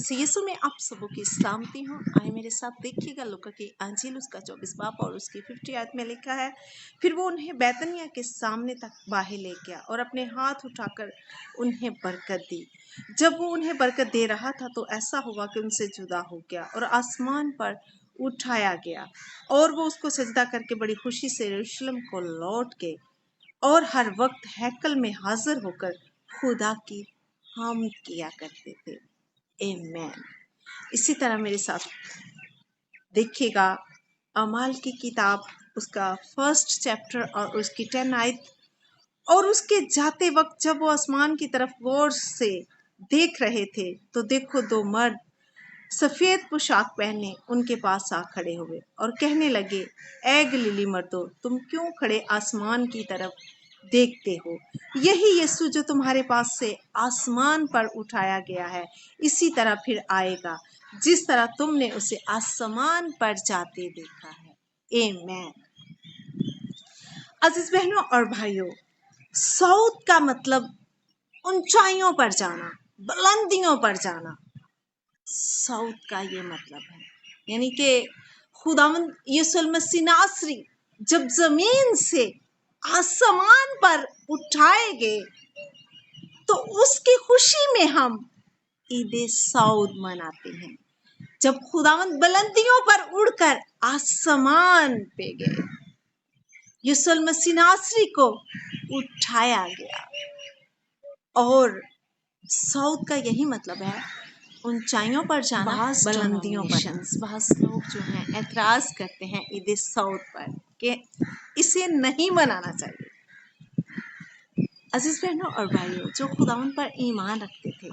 मसीह यीशु में आप सबों की सलामती हूँ। आए मेरे साथ देखिएगा लूका की अंजील उसका 24 बाब और उसकी 50 आयत में लिखा है, फिर वो उन्हें बैतनिय्याह के सामने तक बाहर ले गया और अपने हाथ उठाकर उन्हें बरकत दी। जब वो उन्हें बरकत दे रहा था तो ऐसा हुआ कि उनसे जुदा हो गया और आसमान पर उठाया गया, और वो उसको सजदा करके बड़ी खुशी से यरूशलेम को लौट गए और हर वक्त हैकल में हाजिर होकर खुदा की हामद किया करते थे। आमीन। इसी तरह मेरे साथ देखिएगा अमाल की किताब उसका 1 चैप्टर और उसकी 10 आयत। और उसके जाते वक्त जब वो आसमान की तरफ गौर से देख रहे थे तो देखो 2 मर्द सफेद पोशाक पहने उनके पास आ खड़े हुए और कहने लगे, ऐ गलीली मर्दों, तुम क्यों खड़े आसमान की तरफ देखते हो? यही यीशु जो तुम्हारे पास से आसमान पर उठाया गया है, इसी तरह फिर आएगा जिस तरह तुमने उसे आसमान पर जाते देखा है। आमीन। अजीज बहनों और भाइयों, सऊद का मतलब ऊंचाइयों पर जाना, बुलंदियों पर जाना, सऊद का ये मतलब है। यानी कि खुदावंद यीशु मसीह नासरी जब जमीन से आसमान पर उठाए गए तो उसकी खुशी में हम ईद सऊद मनाते हैं। जब खुदावंद बुलंदियों पर उड़कर आसमान पे गए, यीशु मसीह नासरी को उठाया गया, और सऊद का यही मतलब है ऊंचाइयों पर जाना, बुलंदियों पर। बहुत लोग जो हैं एतराज करते हैं ईद सऊद पर कि इसे नहीं मनाना चाहिए। अजीज बहनों और भाइयों, जो खुदावन पर ईमान रखते थे,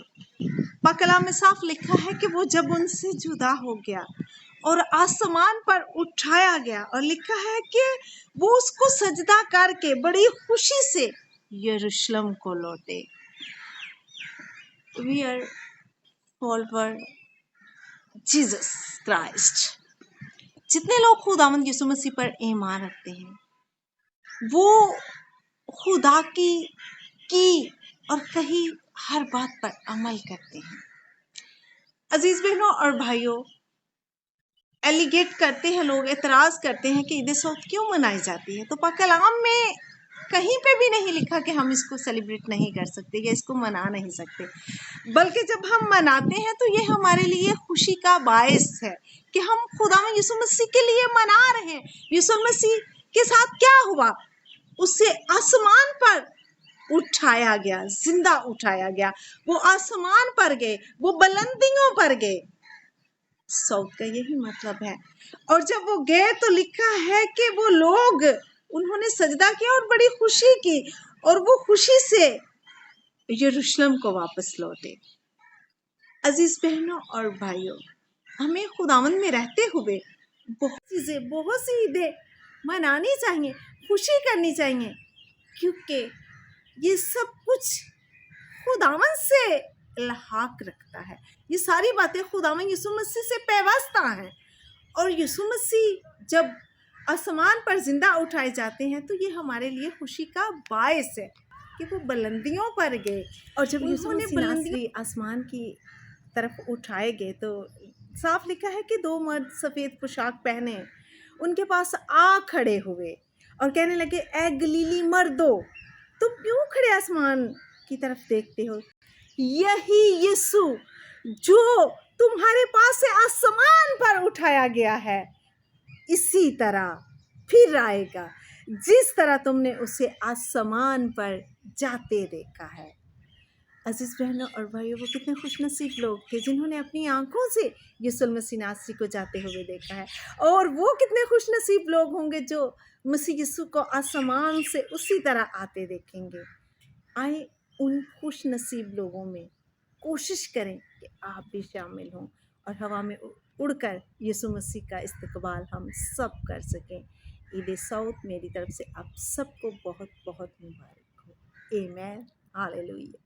पाक कलाम में साफ लिखा है कि वो जब उनसे जुदा हो गया और आसमान पर उठाया गया, और लिखा है कि वो उसको सजदा करके बड़ी खुशी से यरूशलेम को लौटे। We are follower Jesus Christ. जितने लोग खुदावंद यीशु मसीह पर ईमान रखते हैं, वो खुदा की और कही हर बात पर अमल करते हैं। अजीज बहनों और भाइयों, एलिगेट करते हैं लोग, एतराज करते हैं कि ईद सऊद क्यों मनाई जाती है। तो पाक कलाम में कहीं पे भी नहीं लिखा कि हम इसको सेलिब्रेट नहीं कर सकते या इसको मना नहीं सकते, बल्कि जब हम मनाते हैं तो ये हमारे लिए खुशी का बायस है कि हम खुदा में यीशु मसीह के लिए मना रहे हैं। यीशु मसीह के साथ क्या हुआ? उसे आसमान पर उठाया गया, जिंदा उठाया गया, वो आसमान पर गए, वो बुलंदियों पर गए। सऊद का यही मतलब है। और जब वो गए तो लिखा है कि वो लोग, उन्होंने सजदा किया और बड़ी खुशी की, और वो खुशी से यरूशलेम को वापस लौटे। अजीज बहनों और भाइयों, हमें खुदावंद में रहते हुए बहुत चीजें, बहुत सी ईदें मनानी चाहिए, खुशी करनी चाहिए, क्योंकि ये सब कुछ खुदावंद से इल्हाक रखता है। ये सारी बातें खुदावंद यीशु मसीह से पैवस्ता हैं, और यीशु मसीह जब आसमान पर जिंदा उठाए जाते हैं तो ये हमारे लिए खुशी का बायस है कि वो बुलंदियों पर गए। और जब यीशु मसीह आसमान की तरफ उठाए गए तो साफ लिखा है कि 2 मर्द सफेद पोशाक पहने उनके पास आ खड़े हुए और कहने लगे, ऐ गलीली मर्दों, तुम क्यों खड़े आसमान की तरफ देखते हो? यही यीशु जो तुम्हारे पास से आसमान पर उठाया गया है, इसी तरह फिर आएगा जिस तरह तुमने उसे आसमान पर जाते देखा है। अजीज बहनों और भाइयों, वो कितने खुशनसीब लोग थे जिन्होंने अपनी आंखों से यीशु मसीह नासरी को जाते हुए देखा है, और वो कितने खुशनसीब लोग होंगे जो मसीह यीशु को आसमान से उसी तरह आते देखेंगे। आए उन खुशनसीब लोगों में कोशिश करें कि आप भी शामिल हों और हवा में उड़कर यीशु मसीह का इस्तकबाल हम सब कर सकें। ईद सऊद मेरी तरफ से आप सबको बहुत बहुत मुबारक हो। आमीन। हालेलुया।